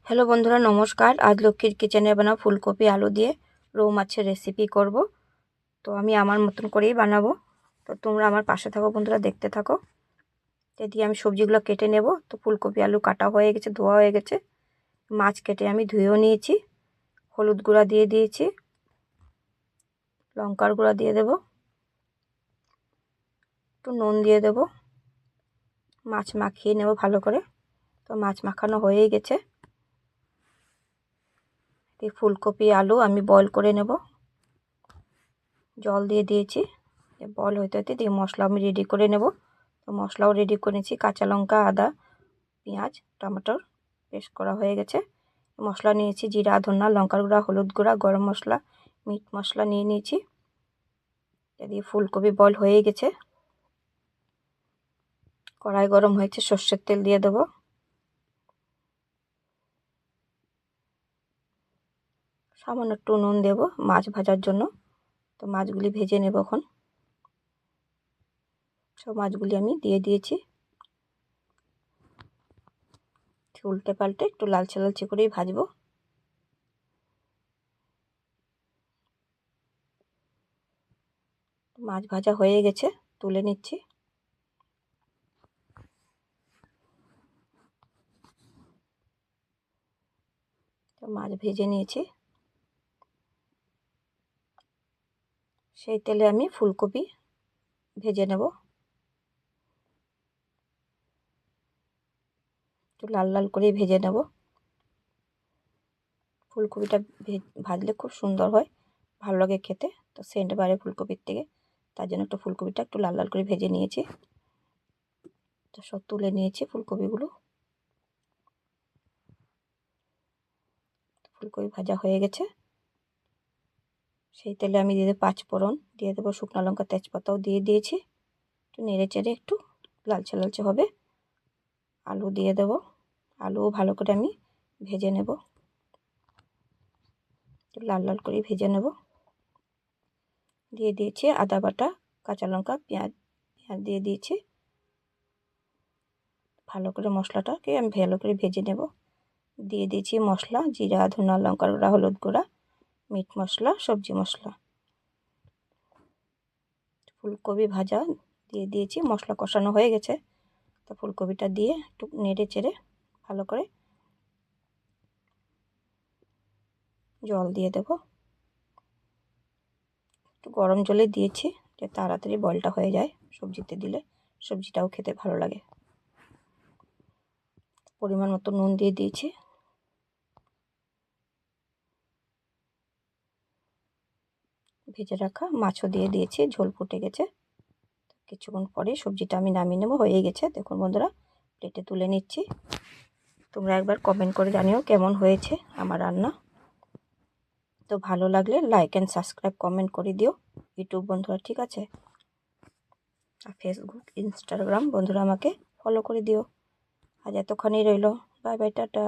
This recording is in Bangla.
হ্যালো বন্ধুরা, নমস্কার। আজ লক্ষ্মীর কিচেনে বানাবো ফুলকপি আলু দিয়ে রৌ মাছের রেসিপি করব। তো আমি আমার মতন করেই বানাবো, তো তোমরা আমার পাশে থাকো বন্ধুরা, দেখতে থাকো। এদিকে আমি সবজিগুলো কেটে নেব। তো ফুলকপি আলু কাটা হয়ে গেছে, ধোয়া হয়ে গেছে। মাছ কেটে আমি ধুয়েও নিয়েছি। হলুদ গুঁড়া দিয়ে দিয়েছি, লঙ্কার গুঁড়া দিয়ে দেব, একটু নুন দিয়ে দেব। মাছ মাখিয়ে নেব ভালো করে। তো মাছ মাখানো হয়েই গেছে। এই ফুলকপি আলু আমি বয়েল করে নেব। জল দিয়ে দিয়েছি, বয়েল হতে হতে দিয়ে মশলা আমি রেডি করে নেব। তো মশলাও রেডি করে নিয়েছি, কাঁচা লঙ্কা, আদা, পেঁয়াজ, টমেটোর পেস্ট করা হয়ে গেছে। মশলা নিয়েছি জিরা, ধনিয়া, লঙ্কার গুঁড়া, হলুদ গুঁড়া, গরম মশলা, মিট মশলা নিয়ে নিয়েছি। এদিকে ফুলকপি বয়েল হয়ে গেছে। কড়াই গরম হয়েছে, সর্ষের তেল দিয়ে দেবো। সামান্য একটু নুন দেব মাছ ভাজার জন্য। তো মাছগুলি ভেজে নেব এখন। সব মাছগুলি আমি দিয়ে দিয়েছি। উল্টে পাল্টে একটু লালচে লালচে করেই ভাজবো। মাছ ভাজা হয়ে গেছে, তুলে নিচ্ছি। তো মাছ ভেজে নিয়েছি। সেই তেলে আমি ফুলকপি ভেজে নেব। একটু লাল লাল করে ভেজে নেব। ফুলকপিটা ভাজলে খুব সুন্দর হয়, ভালো লাগে খেতে। তো সেন্ট বাড়ে ফুলকপির থেকে, তার জন্য একটু ফুলকপিটা একটু লাল লাল করে ভেজে নিয়েছি। তো সব তুলে নিয়েছি ফুলকপিগুলো। ফুলকপি ভাজা হয়ে গেছে। সেই তেলে আমি দিয়ে দেবো পাঁচফোড়ন, দিয়ে দেবো শুকনো লঙ্কা, তেজপাতাও দিয়ে দিয়েছি। একটু নেড়ে চেড়ে একটু লালচে লালচে হবে। আলু দিয়ে দেবো। আলুও ভালো করে আমি ভেজে নেব, একটু লাল লাল করে ভেজে নেব। দিয়ে দিয়েছি আদা বাটা, কাঁচা লঙ্কা, পেঁয়াজ দিয়ে দিয়েছি। ভালো করে মশলাটাকে আমি ভালো করে ভেজে নেব। দিয়ে দিয়েছি মশলা জিরা, ধনিয়া, লঙ্কার গুঁড়া, হলুদ গুঁড়া, মিট মশলা, সবজি মশলা। ফুলকপি ভাজা দিয়ে দিয়েছি, মশলা কষানো হয়ে গেছে। তো ফুলকপিটা দিয়ে একটু নেড়ে চেড়ে ভালো করে জল দিয়ে দেব। একটু গরম জলে দিয়েছি যে তাড়াতাড়ি বলটা হয়ে যায়, সবজিতে দিলে সবজিটাও খেতে ভালো লাগে। পরিমাণ মতো নুন দিয়ে দিয়েছি। ভেজে রাখা মাছও দিয়ে দিয়েছি, ঝোল ফুটে গেছে। কিছুক্ষণ পরে সবজিটা আমি নামিয়ে নেব, হয়ে গেছে। দেখুন বন্ধুরা, প্লেটে তুলে নিচ্ছি। তোমরা একবার কমেন্ট করে জানিও কেমন হয়েছে আমার রান্না। তো ভালো লাগলে লাইক অ্যান্ড সাবস্ক্রাইব কমেন্ট করে দিও ইউটিউব বন্ধুরা, ঠিক আছে? আর ফেসবুক, ইনস্টাগ্রাম বন্ধুরা আমাকে ফলো করে দিও। আজ এতক্ষণই রইল। Bye bye, tata.